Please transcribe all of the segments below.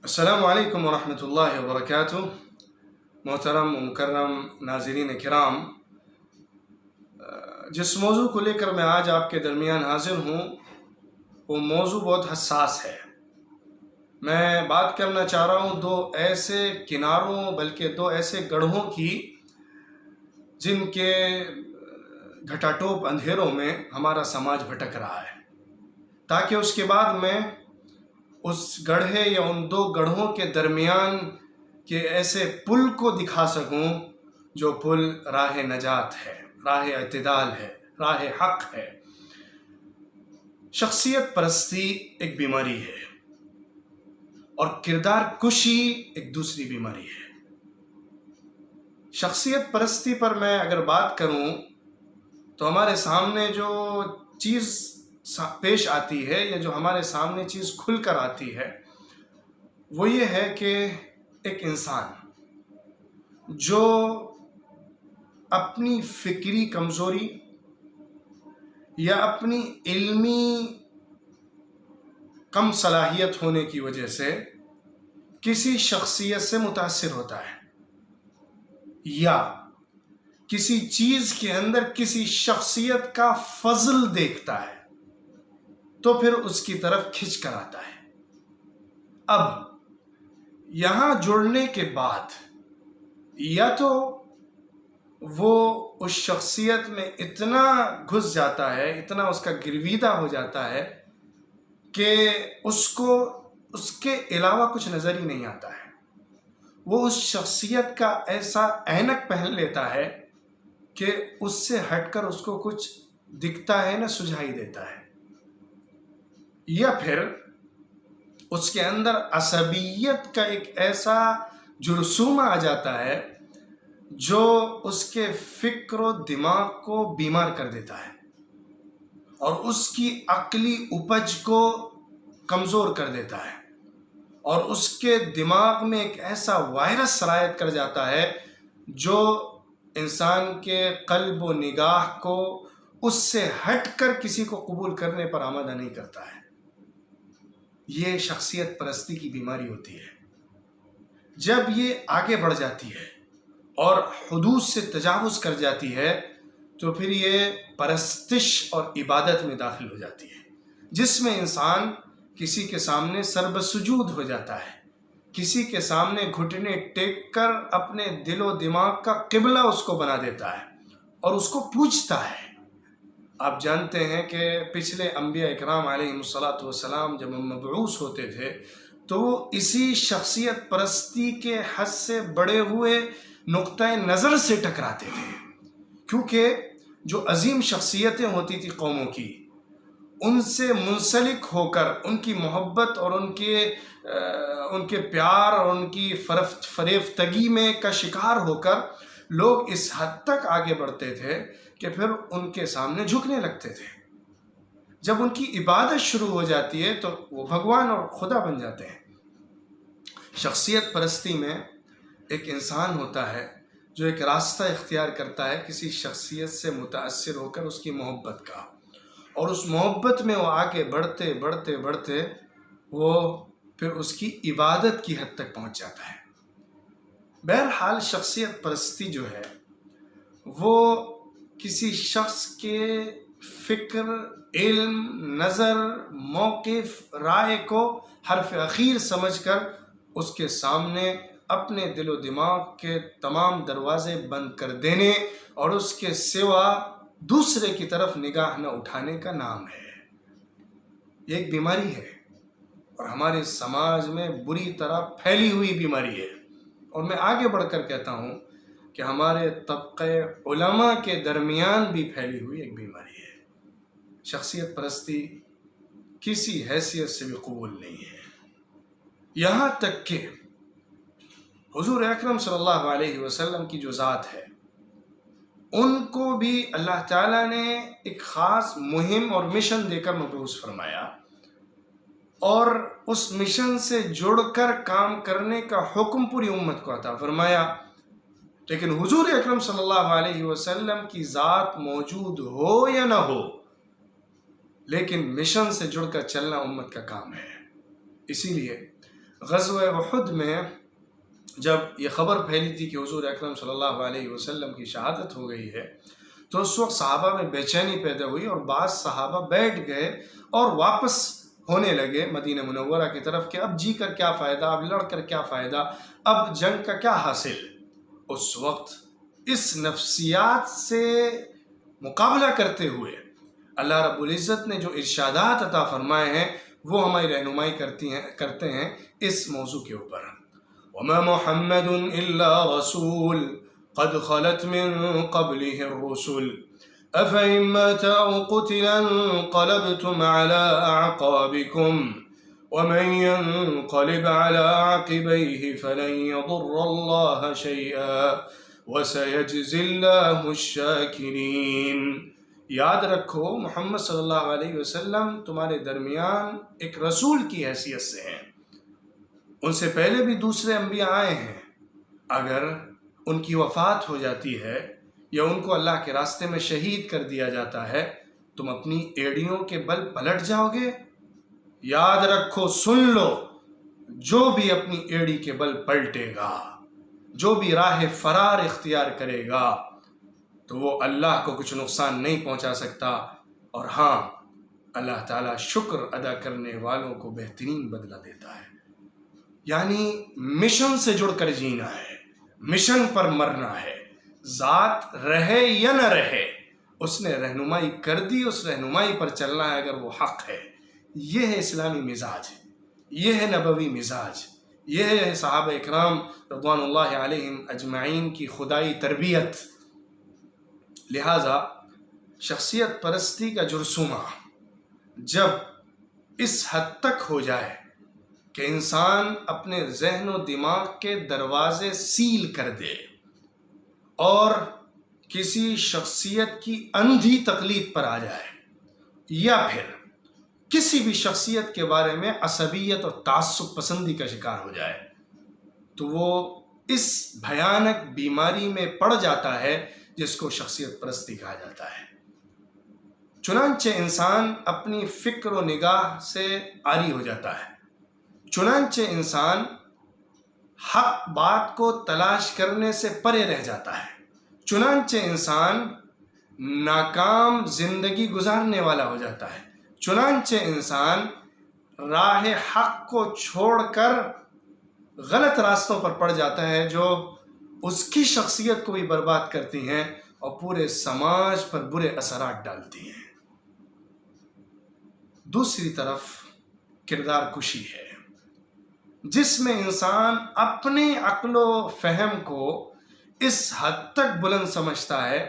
السلام علیکم ورحمۃ اللہ وبرکاتہ۔ محترم و مکرم ناظرین کرام، جس موضوع کو لے کر میں آج آپ کے درمیان حاضر ہوں وہ موضوع بہت حساس ہے۔ میں بات کرنا چاہ رہا ہوں دو ایسے کناروں بلکہ دو ایسے گڑھوں کی جن کے گھٹاٹوپ اندھیروں میں ہمارا سماج بھٹک رہا ہے، تاکہ اس کے بعد میں اس گڑھے یا ان دو گڑھوں کے درمیان کے ایسے پل کو دکھا سکوں جو پل راہ نجات ہے، راہ اعتدال ہے، راہ حق ہے۔ شخصیت پرستی ایک بیماری ہے اور کردار کشی ایک دوسری بیماری ہے۔ شخصیت پرستی پر میں اگر بات کروں تو ہمارے سامنے جو چیز پیش آتی ہے یا جو ہمارے سامنے چیز کھل کر آتی ہے وہ یہ ہے کہ ایک انسان جو اپنی فکری کمزوری یا اپنی علمی کم صلاحیت ہونے کی وجہ سے کسی شخصیت سے متاثر ہوتا ہے یا کسی چیز کے اندر کسی شخصیت کا فضل دیکھتا ہے تو پھر اس کی طرف کھنچ کر آتا ہے۔ اب یہاں جڑنے کے بعد یا تو وہ اس شخصیت میں اتنا گھس جاتا ہے، اتنا اس کا گرویدہ ہو جاتا ہے کہ اس کو اس کے علاوہ کچھ نظر ہی نہیں آتا ہے۔ وہ اس شخصیت کا ایسا اینک پہن لیتا ہے کہ اس سے ہٹ کر اس کو کچھ دکھتا ہے نہ سجھائی دیتا ہے، یا پھر اس کے اندر عصبیت کا ایک ایسا جرثوم آ جاتا ہے جو اس کے فکر و دماغ کو بیمار کر دیتا ہے اور اس کی عقلی اپج کو کمزور کر دیتا ہے اور اس کے دماغ میں ایک ایسا وائرس سرایت کر جاتا ہے جو انسان کے قلب و نگاہ کو اس سے ہٹ کر کسی کو قبول کرنے پر آمادہ نہیں کرتا ہے۔ یہ شخصیت پرستی کی بیماری ہوتی ہے۔ جب یہ آگے بڑھ جاتی ہے اور حدود سے تجاوز کر جاتی ہے تو پھر یہ پرستش اور عبادت میں داخل ہو جاتی ہے، جس میں انسان کسی کے سامنے سربسجود ہو جاتا ہے، کسی کے سامنے گھٹنے ٹیک کر اپنے دل و دماغ کا قبلہ اس کو بنا دیتا ہے اور اس کو پوجتا ہے۔ آپ جانتے ہیں کہ پچھلے انبیاء اکرام علیہ الصلاۃ جب مبعوث ہوتے تھے تو وہ اسی شخصیت پرستی کے حد سے بڑے ہوئے نقطۂ نظر سے ٹکراتے تھے، کیونکہ جو عظیم شخصیتیں ہوتی تھی قوموں کی، ان سے منسلک ہو کر ان کی محبت اور ان کے پیار اور ان کی فریفتگی میں کا شکار ہو کر لوگ اس حد تک آگے بڑھتے تھے کہ پھر ان کے سامنے جھکنے لگتے تھے۔ جب ان کی عبادت شروع ہو جاتی ہے تو وہ بھگوان اور خدا بن جاتے ہیں۔ شخصیت پرستی میں ایک انسان ہوتا ہے جو ایک راستہ اختیار کرتا ہے کسی شخصیت سے متاثر ہو کر اس کی محبت کا، اور اس محبت میں وہ آگے بڑھتے بڑھتے بڑھتے وہ پھر اس کی عبادت کی حد تک پہنچ جاتا ہے۔ بہرحال شخصیت پرستی جو ہے وہ کسی شخص کے فکر، علم، نظر، موقف، رائے کو حرف اخیر سمجھ کر اس کے سامنے اپنے دل و دماغ کے تمام دروازے بند کر دینے اور اس کے سوا دوسرے کی طرف نگاہ نہ اٹھانے کا نام ہے۔ یہ ایک بیماری ہے اور ہمارے سماج میں بری طرح پھیلی ہوئی بیماری ہے، اور میں آگے بڑھ کر کہتا ہوں کہ ہمارے طبقے علماء کے درمیان بھی پھیلی ہوئی ایک بیماری ہے۔ شخصیت پرستی کسی حیثیت سے بھی قبول نہیں ہے، یہاں تک کہ حضور اکرم صلی اللہ علیہ وسلم کی جو ذات ہے ان کو بھی اللہ تعالیٰ نے ایک خاص مہم اور مشن دے کر مبعوث فرمایا اور اس مشن سے جڑ کر کام کرنے کا حکم پوری امت کو عطا فرمایا، لیکن حضور اکرم صلی اللہ علیہ وسلم کی ذات موجود ہو یا نہ ہو، لیکن مشن سے جڑ کر چلنا امت کا کام ہے۔ اسی لیے غزوہ احد میں جب یہ خبر پھیلی تھی کہ حضور اکرم صلی اللہ علیہ وسلم کی شہادت ہو گئی ہے تو اس وقت صحابہ میں بے چینی پیدا ہوئی اور بعض صحابہ بیٹھ گئے اور واپس ہونے لگے مدینہ منورہ کی طرف کہ اب جی کر کیا فائدہ، اب لڑ کر کیا فائدہ، اب جنگ کا کیا حاصل۔ اس وقت اس نفسیات سے مقابلہ کرتے ہوئے اللہ رب العزت نے جو ارشادات عطا فرمائے ہیں وہ ہماری رہنمائی کرتے ہیں اس موضوع کے اوپر۔ وما محمد الا رسول قد خلت من قبله الرسل افإن مات أو قتل انقلبتم على أعقابكم ومن ينقلب على عقبيه فلن يضر الله شيئا وسيجزي الله الشاكرين۔ یاد رکھو محمد صلی اللہ علیہ وسلم تمہارے درمیان ایک رسول کی حیثیت سے ہیں، ان سے پہلے بھی دوسرے انبیاء آئے ہیں، اگر ان کی وفات ہو جاتی ہے یا ان کو اللہ کے راستے میں شہید کر دیا جاتا ہے تم اپنی ایڑیوں کے بل پلٹ جاؤ گے؟ یاد رکھو، سن لو، جو بھی اپنی ایڑی کے بل پلٹے گا، جو بھی راہ فرار اختیار کرے گا تو وہ اللہ کو کچھ نقصان نہیں پہنچا سکتا، اور ہاں اللہ تعالیٰ شکر ادا کرنے والوں کو بہترین بدلہ دیتا ہے۔ یعنی مشن سے جڑ کر جینا ہے، مشن پر مرنا ہے، ذات رہے یا نہ رہے اس نے رہنمائی کر دی، اس رہنمائی پر چلنا ہے اگر وہ حق ہے۔ یہ ہے اسلامی مزاج، یہ ہے نبوی مزاج، یہ ہے صحابہ اکرام رضوان اللہ علیہم اجمعین کی خدائی تربیت۔ لہٰذا شخصیت پرستی کا جرثومہ جب اس حد تک ہو جائے کہ انسان اپنے ذہن و دماغ کے دروازے سیل کر دے اور کسی شخصیت کی اندھی تقلید پر آ جائے، یا پھر کسی بھی شخصیت کے بارے میں عصبیت اور تعصب پسندی کا شکار ہو جائے، تو وہ اس بھیانک بیماری میں پڑ جاتا ہے جس کو شخصیت پرستی کہا جاتا ہے۔ چنانچہ انسان اپنی فکر و نگاہ سے عاری ہو جاتا ہے، چنانچہ انسان حق بات کو تلاش کرنے سے پرے رہ جاتا ہے، چنانچہ انسان ناکام زندگی گزارنے والا ہو جاتا ہے، چنانچہ انسان راہ حق کو چھوڑ کر غلط راستوں پر پڑ جاتا ہے جو اس کی شخصیت کو بھی برباد کرتی ہیں اور پورے سماج پر برے اثرات ڈالتی ہیں۔ دوسری طرف کردار کشی ہے، جس میں انسان اپنی عقل و فہم کو اس حد تک بلند سمجھتا ہے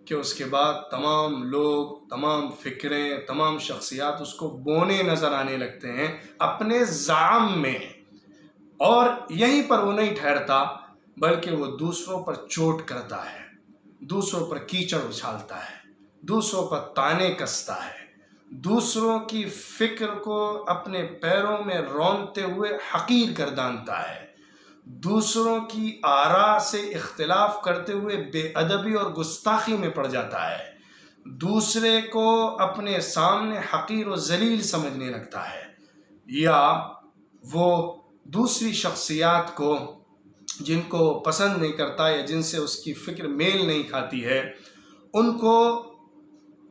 کہ اس کے بعد تمام لوگ، تمام فکریں، تمام شخصیات اس کو بونے نظر آنے لگتے ہیں اپنے زعم میں، اور یہیں پر وہ نہیں ٹھہرتا بلکہ وہ دوسروں پر چوٹ کرتا ہے، دوسروں پر کیچڑ اچھالتا ہے، دوسروں پر تانے کستا ہے، دوسروں کی فکر کو اپنے پیروں میں رونتے ہوئے حقیر گردانتا ہے، دوسروں کی آراء سے اختلاف کرتے ہوئے بے ادبی اور گستاخی میں پڑ جاتا ہے، دوسرے کو اپنے سامنے حقیر و ذلیل سمجھنے لگتا ہے، یا وہ دوسری شخصیات کو جن کو پسند نہیں کرتا یا جن سے اس کی فکر میل نہیں کھاتی ہے ان کو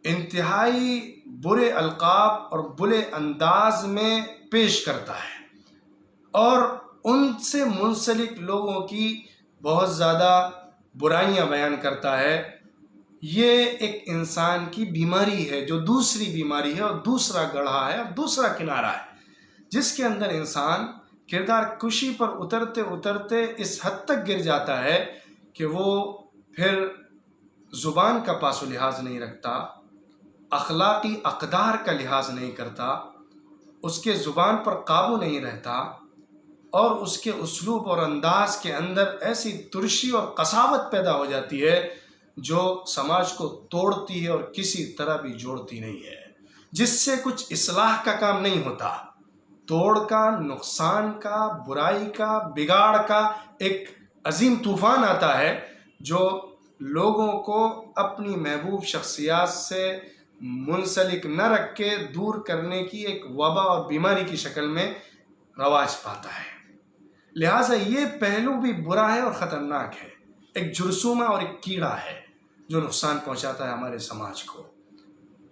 انتہائی برے القاب اور برے انداز میں پیش کرتا ہے، اور ان سے منسلک لوگوں کی بہت زیادہ برائیاں بیان کرتا ہے۔ یہ ایک انسان کی بیماری ہے جو دوسری بیماری ہے، اور دوسرا گڑھا ہے اور دوسرا کنارہ ہے، جس کے اندر انسان کردار کشی پر اترتے اترتے اس حد تک گر جاتا ہے کہ وہ پھر زبان کا پاس و لحاظ نہیں رکھتا، اخلاقی اقدار کا لحاظ نہیں کرتا، اس کے زبان پر قابو نہیں رہتا، اور اس کے اسلوب اور انداز کے اندر ایسی ترشی اور قساوت پیدا ہو جاتی ہے جو سماج کو توڑتی ہے اور کسی طرح بھی جوڑتی نہیں ہے، جس سے کچھ اصلاح کا کام نہیں ہوتا، توڑ کا، نقصان کا، برائی کا، بگاڑ کا ایک عظیم طوفان آتا ہے جو لوگوں کو اپنی محبوب شخصیات سے منسلک نہ رکھ کے دور کرنے کی ایک وبا اور بیماری کی شکل میں رواج پاتا ہے۔ لہٰذا یہ پہلو بھی برا ہے اور خطرناک ہے، ایک جرثومہ اور ایک کیڑا ہے جو نقصان پہنچاتا ہے ہمارے سماج کو۔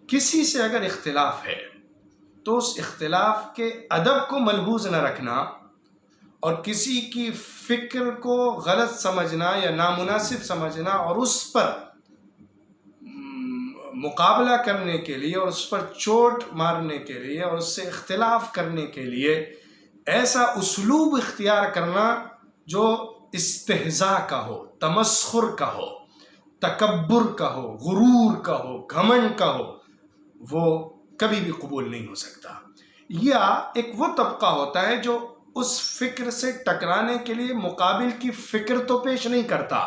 کسی سے اگر اختلاف ہے تو اس اختلاف کے ادب کو ملحوظ نہ رکھنا اور کسی کی فکر کو غلط سمجھنا یا نامناسب سمجھنا اور اس پر مقابلہ کرنے کے لیے اور اس پر چوٹ مارنے کے لیے اور اس سے اختلاف کرنے کے لیے ایسا اسلوب اختیار کرنا جو استہزاء کا ہو، تمسخر کا ہو، تکبر کا ہو، غرور کا ہو، گھمنڈ کا ہو، وہ کبھی بھی قبول نہیں ہو سکتا۔ یا ایک وہ طبقہ ہوتا ہے جو اس فکر سے ٹکرانے کے لیے مقابل کی فکر تو پیش نہیں کرتا،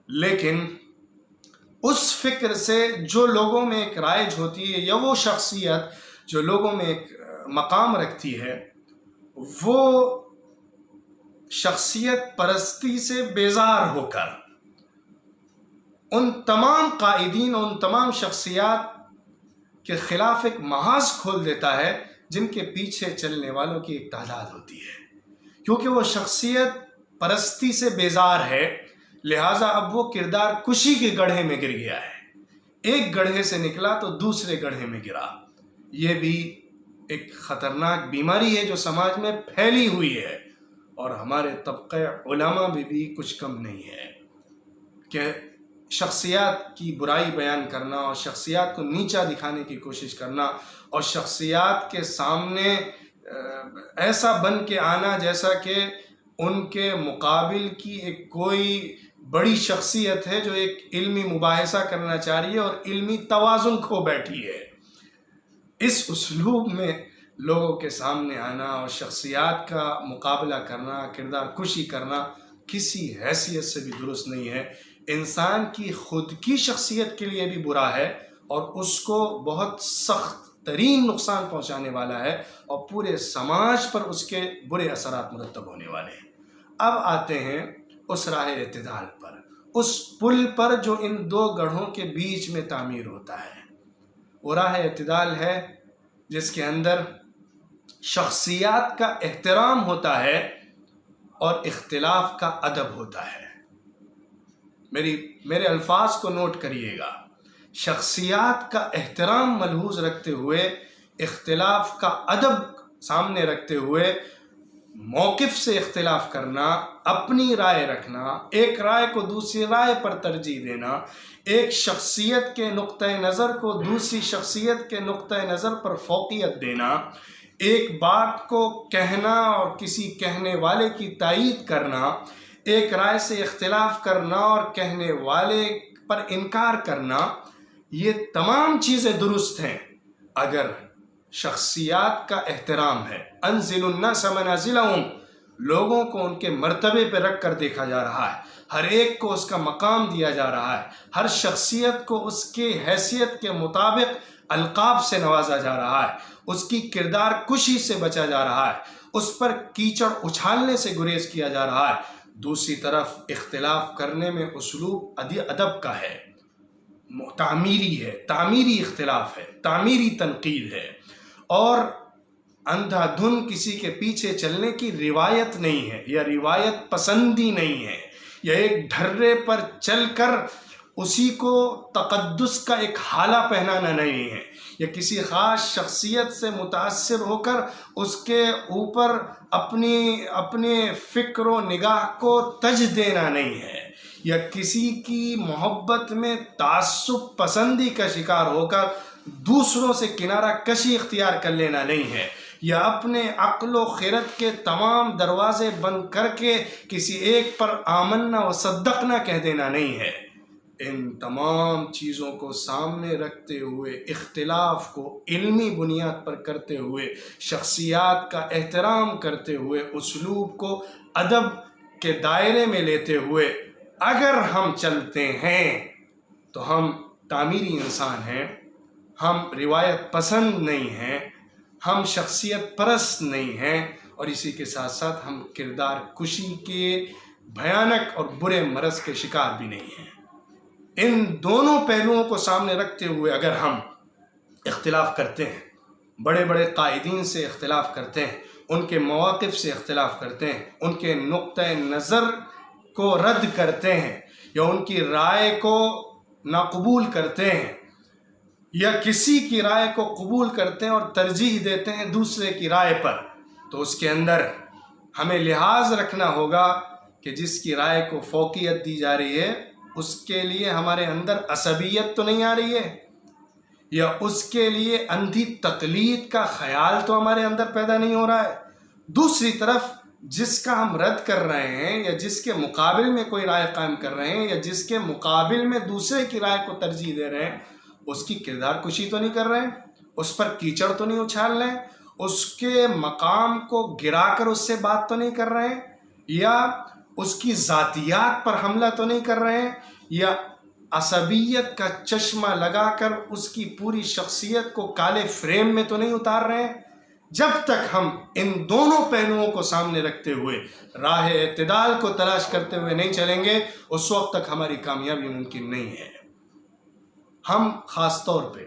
لیکن اس فکر سے جو لوگوں میں ایک رائج ہوتی ہے یا وہ شخصیت جو لوگوں میں ایک مقام رکھتی ہے، وہ شخصیت پرستی سے بیزار ہو کر ان تمام قائدین اور ان تمام شخصیات کے خلاف ایک محاذ کھول دیتا ہے جن کے پیچھے چلنے والوں کی ایک تعداد ہوتی ہے۔ کیونکہ وہ شخصیت پرستی سے بیزار ہے، لہٰذا اب وہ کردار کشی کے گڑھے میں گر گیا ہے، ایک گڑھے سے نکلا تو دوسرے گڑھے میں گرا۔ یہ بھی ایک خطرناک بیماری ہے جو سماج میں پھیلی ہوئی ہے، اور ہمارے طبقہ علماء بھی کچھ کم نہیں ہے کہ شخصیات کی برائی بیان کرنا اور شخصیات کو نیچا دکھانے کی کوشش کرنا اور شخصیات کے سامنے ایسا بن کے آنا جیسا کہ ان کے مقابل کی ایک کوئی بڑی شخصیت ہے جو ایک علمی مباحثہ کرنا چاہ رہی ہے اور علمی توازن کھو بیٹھی ہے۔ اس اسلوب میں لوگوں کے سامنے آنا اور شخصیات کا مقابلہ کرنا، کردار کشی کرنا کسی حیثیت سے بھی درست نہیں ہے۔ انسان کی خود کی شخصیت کے لیے بھی برا ہے اور اس کو بہت سخت ترین نقصان پہنچانے والا ہے، اور پورے سماج پر اس کے برے اثرات مرتب ہونے والے ہیں۔ اب آتے ہیں اس راہ اعتدال پر، اس پل پر جو ان دو گڑھوں کے بیچ میں تعمیر ہوتا ہے۔ وہ راہ اعتدال ہے جس کے اندر شخصیات کا احترام ہوتا ہے اور اختلاف کا ادب ہوتا ہے۔ میرے الفاظ کو نوٹ کریے گا، شخصیات کا احترام ملحوظ رکھتے ہوئے، اختلاف کا ادب سامنے رکھتے ہوئے، موقف سے اختلاف کرنا، اپنی رائے رکھنا، ایک رائے کو دوسری رائے پر ترجیح دینا، ایک شخصیت کے نقطۂ نظر کو دوسری شخصیت کے نقطۂ نظر پر فوقیت دینا، ایک بات کو کہنا اور کسی کہنے والے کی تائید کرنا، ایک رائے سے اختلاف کرنا اور کہنے والے پر انکار کرنا، یہ تمام چیزیں درست ہیں اگر شخصیات کا احترام ہے۔ انزل الناس منازلہم، لوگوں کو ان کے مرتبے پہ رکھ کر دیکھا جا رہا ہے، ہر ایک کو اس کا مقام دیا جا رہا ہے، ہر شخصیت کو اس کی حیثیت کے مطابق القاب سے نوازا جا رہا ہے، اس کی کردار کشی سے بچا جا رہا ہے، اس پر کیچڑ اچھالنے سے گریز کیا جا رہا ہے۔ دوسری طرف اختلاف کرنے میں اسلوب ادب کا ہے، تعمیری ہے، تعمیری اختلاف ہے، تعمیری تنقید ہے، اور اندھا دھن کسی کے پیچھے چلنے کی روایت نہیں ہے، یا روایت پسندی نہیں ہے، یا ایک ڈھرے پر چل کر اسی کو تقدس کا ایک حالہ پہنانا نہیں ہے، یا کسی خاص شخصیت سے متاثر ہو کر اس کے اوپر اپنے فکر و نگاہ کو تج دینا نہیں ہے، یا کسی کی محبت میں تعصب پسندی کا شکار ہو کر دوسروں سے کنارہ کشی اختیار کر لینا نہیں ہے، یا اپنے عقل و خرد کے تمام دروازے بند کر کے کسی ایک پر آمنا و صدقنا کہہ دینا نہیں ہے۔ ان تمام چیزوں کو سامنے رکھتے ہوئے، اختلاف کو علمی بنیاد پر کرتے ہوئے، شخصیات کا احترام کرتے ہوئے، اسلوب کو ادب کے دائرے میں لیتے ہوئے اگر ہم چلتے ہیں تو ہم تعمیری انسان ہیں، ہم روایت پسند نہیں ہیں، ہم شخصیت پرست نہیں ہیں، اور اسی کے ساتھ ساتھ ہم کردار کشی کے بھیانک اور برے مرض کے شکار بھی نہیں ہیں۔ ان دونوں پہلوؤں کو سامنے رکھتے ہوئے اگر ہم اختلاف کرتے ہیں، بڑے بڑے قائدین سے اختلاف کرتے ہیں، ان کے مواقف سے اختلاف کرتے ہیں، ان کے نقطۂ نظر کو رد کرتے ہیں، یا ان کی رائے کو ناقبول کرتے ہیں، یا کسی کی رائے کو قبول کرتے ہیں اور ترجیح دیتے ہیں دوسرے کی رائے پر، تو اس کے اندر ہمیں لحاظ رکھنا ہوگا کہ جس کی رائے کو فوقیت دی جا رہی ہے اس کے لیے ہمارے اندر عصبیت تو نہیں آ رہی ہے، یا اس کے لیے اندھی تقلید کا خیال تو ہمارے اندر پیدا نہیں ہو رہا ہے۔ دوسری طرف جس کا ہم رد کر رہے ہیں، یا جس کے مقابل میں کوئی رائے قائم کر رہے ہیں، یا جس کے مقابل میں دوسرے کی رائے کو ترجیح دے رہے ہیں، اس کی کردار کشی تو نہیں کر رہے ہیں، اس پر کیچڑ تو نہیں اچھال رہے ہیں، اس کے مقام کو گرا کر اس سے بات تو نہیں کر رہے ہیں، یا اس کی ذاتیات پر حملہ تو نہیں کر رہے ہیں، یا عصبیت کا چشمہ لگا کر اس کی پوری شخصیت کو کالے فریم میں تو نہیں اتار رہے ہیں۔ جب تک ہم ان دونوں پہلوؤں کو سامنے رکھتے ہوئے راہ اعتدال کو تلاش کرتے ہوئے نہیں چلیں گے، اس وقت تک ہماری کامیابی ممکن نہیں ہے۔ ہم خاص طور پہ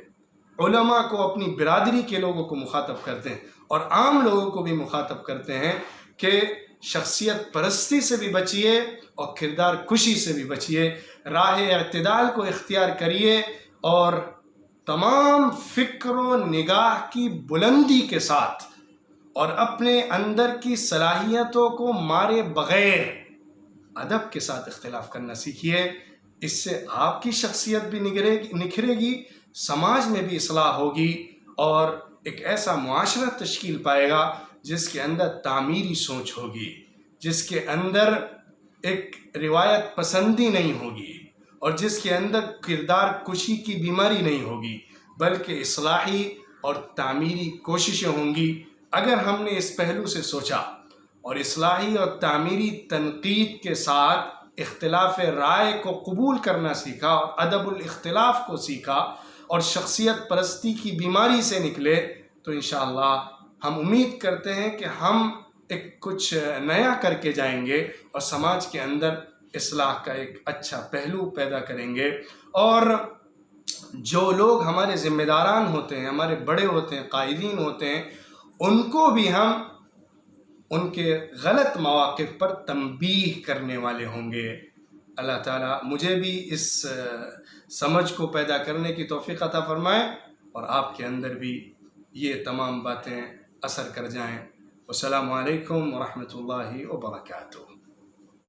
علماء کو اپنی برادری کے لوگوں کو مخاطب کرتے ہیں اور عام لوگوں کو بھی مخاطب کرتے ہیں کہ شخصیت پرستی سے بھی بچیے اور کردار کشی سے بھی بچیے، راہ اعتدال کو اختیار کریے، اور تمام فکر و نگاہ کی بلندی کے ساتھ اور اپنے اندر کی صلاحیتوں کو مارے بغیر ادب کے ساتھ اختلاف کرنا سیکھیے۔ اس سے آپ کی شخصیت بھی نکھرے گی، سماج میں بھی اصلاح ہوگی، اور ایک ایسا معاشرہ تشکیل پائے گا جس کے اندر تعمیری سوچ ہوگی، جس کے اندر ایک روایت پسندی نہیں ہوگی، اور جس کے اندر کردار کشی کی بیماری نہیں ہوگی، بلکہ اصلاحی اور تعمیری کوششیں ہوں گی۔ اگر ہم نے اس پہلو سے سوچا اور اصلاحی اور تعمیری تنقید کے ساتھ اختلاف رائے کو قبول کرنا سیکھا، اور ادب الاختلاف کو سیکھا، اور شخصیت پرستی کی بیماری سے نکلے، تو انشاءاللہ ہم امید کرتے ہیں کہ ہم ایک کچھ نیا کر کے جائیں گے اور سماج کے اندر اصلاح کا ایک اچھا پہلو پیدا کریں گے، اور جو لوگ ہمارے ذمہ داران ہوتے ہیں، ہمارے بڑے ہوتے ہیں، قائدین ہوتے ہیں، ان کو بھی ہم ان کے غلط مواقف پر تنبیہ کرنے والے ہوں گے۔ اللہ تعالیٰ مجھے بھی اس سمجھ کو پیدا کرنے کی توفیق عطا فرمائے، اور آپ کے اندر بھی یہ تمام باتیں اثر کر جائیں۔ السلام علیکم ورحمۃ اللہ وبرکاتہ۔